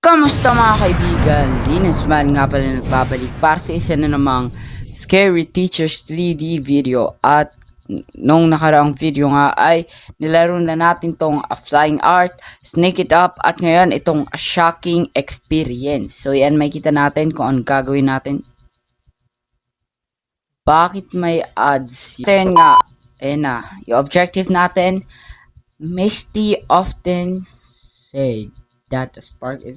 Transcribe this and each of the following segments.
Kamusta mga kaibigan? Linus Man nga pala nagbabalik para sa isa na namang Scary Teachers 3D video. At nung nakaraang video nga ay nilaro na natin tong Flying Art, Snake It Up at ngayon itong Shocking Experience. So yan, makikita natin kung ano gagawin natin. Bakit may ads? So yan nga, ayan na, yung objective natin, Misty often said that the spark is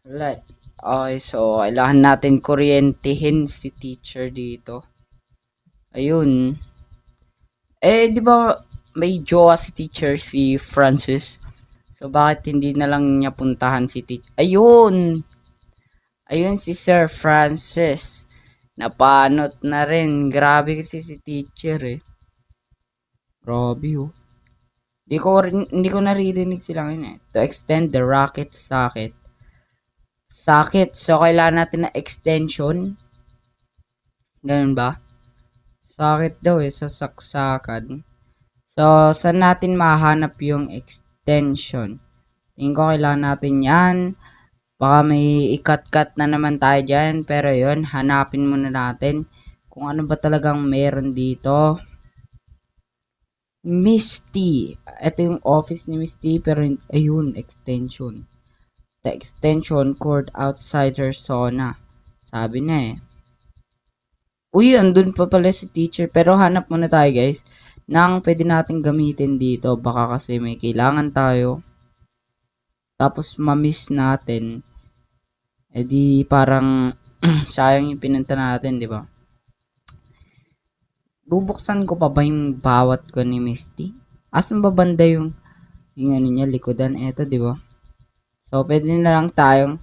light. Okay, so kailangan natin kuryentehin si teacher dito. Ayun. Di ba may jowa si teacher, si Francis? So bakit hindi na lang niya puntahan si teacher? Ayun! Ayun si Sir Francis. Napanot na rin. Grabe kasi si teacher eh. Grabe oh. Hindi ko naririnig sila ngayon eh. To extend the rocket socket. So kailangan natin na extension. Ganun ba? Socket daw eh, sa saksakan. So, saan natin mahanap yung extension? Tingin ko kailangan natin yan. Baka may ikat-cut na naman tayo dyan. Pero yun, hanapin muna natin kung ano ba talagang meron dito. Misty. Ito yung office ni Misty. Pero ayun, extension. The extension cord outside her sauna. Sabi na eh. Uy, andun pa pala si teacher. Pero hanap muna tayo guys nang pwede natin gamitin dito. Baka kasi may kailangan tayo. Tapos ma-miss natin. E di parang sayang yung pinunta natin, di ba? Bubuksan ko pa ba yung bawat ko ni Misty? Asan ba banda yung ano niya, likodan? Eto, di ba? So, pwede na lang tayong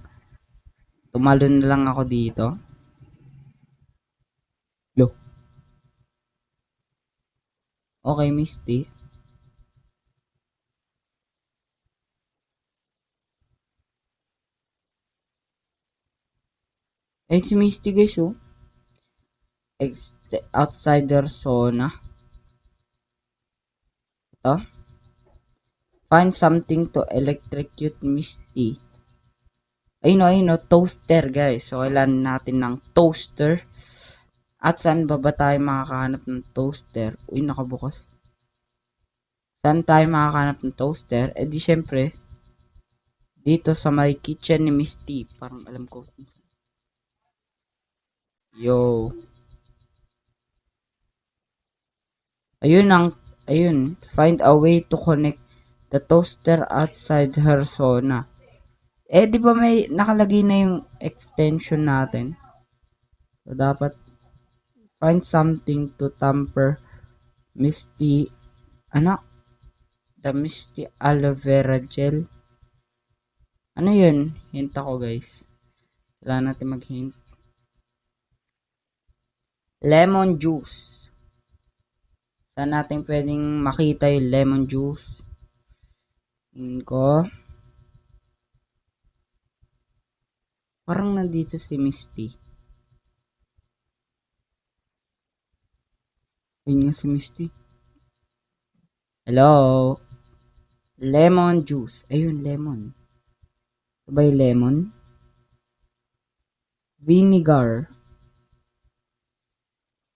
tumalon na lang ako dito. Look. Okay, Misty. Eh, si Misty guys, oh. Outsider sauna. Ito. Find something to electrocute Misty. Ayun o, toaster guys. So, kailangan natin ng toaster. At saan ba tayo makakahanap ng toaster? Uy, nakabukas. Saan tayo makakahanap ng toaster? Eh di syempre, dito sa may kitchen ni Misty. Parang alam ko. Yo. Ayun. Find a way to connect the toaster outside her sauna. Eh di ba may nakalagay na yung extension natin? So dapat find something to tamper Misty. Ano? The Misty aloe vera gel. Ano yun? Hint ako guys. Kailangan natin mag-hint. Lemon juice. Saan natin pwedeng makita yung lemon juice? Tingin ko. Parang nandito si Misty. Ayun nga si Misty. Hello? Lemon juice. Ayun, lemon. Ito ba yung lemon? Vinegar.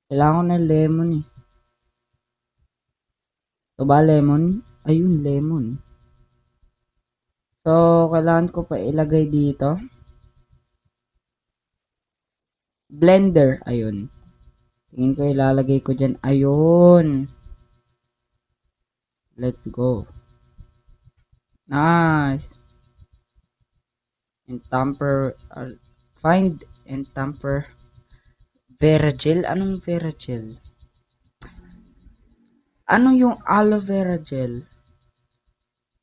Kailangan ko ng lemon eh. Ito ba lemon? Ayun, lemon. So, kailangan ko pa ilagay dito. Blender. Ayun. Tingin ko ilalagay ko dyan. Ayun. Let's go. Nice. And tamper. Find and tamper. Vera gel? Anong vera gel? Ano yung aloe vera gel?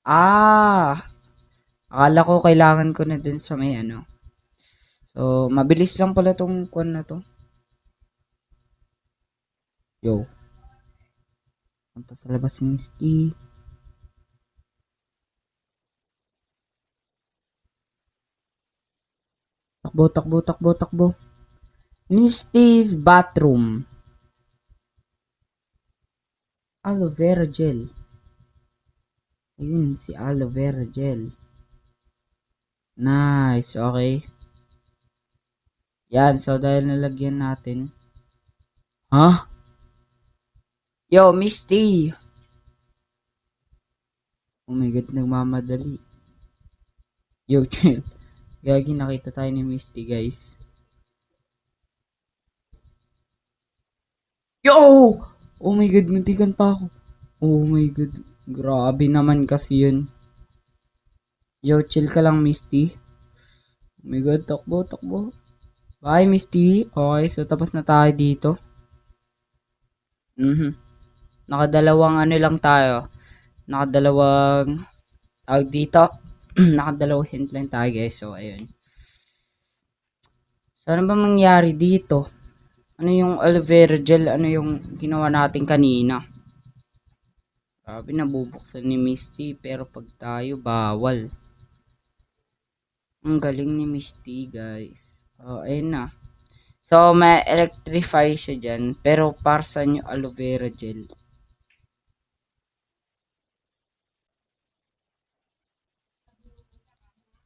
Akala ko kailangan ko na dun sa may ano. So, mabilis lang pala tong kwan na to. Yo. Punta sa labas si Misty. Takbo. Misty's bathroom. Aloe vera gel. Ayun, si aloe vera gel. Nice, okay. Yan, so dahil nalagyan natin. Ha? Yo, Misty! Oh my god, nagmamadali. Yo, chill. Gagi, nakita tayo ni Misty, guys. Yo! Oh my god, muntikan pa ako. Oh my god. Grabe naman kasi yun. Yo, chill ka lang, Misty. Oh my god, takbo, takbo. Bye, Misty. Okay, so tapos na tayo dito. Mhm. Nakadalawang ano lang tayo. Nakadalawang tawag dito. Nakadalawang hint lang tayo, guys. So, ayun. So, ano ba mangyari dito? Ano yung aloe vera gel? Ano yung ginawa natin kanina? Grabe, nabubuksan ni Misty. Pero pag tayo, bawal. Ang galing ni Misty, guys. Oh, ayun na. So, may electrify siya dyan. Pero para sa yung aloe vera gel?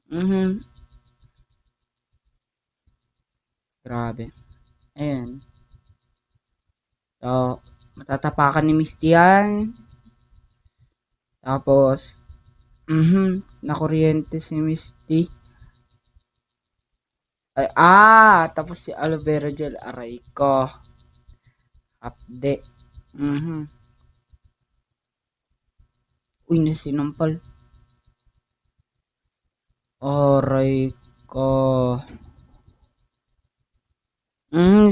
Mhm. Grabe. Ayun. So, matatapakan ni Misty yan. Tapos, nakuryente si Misty. Ay, tapos si aloe vera gel. Aray ko. Update. Mhm. Uy, nasinampal. Aray ko.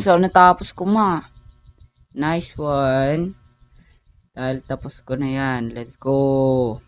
So natapos ko ma. Nice one. Dahil tapos ko na yan. Let's go.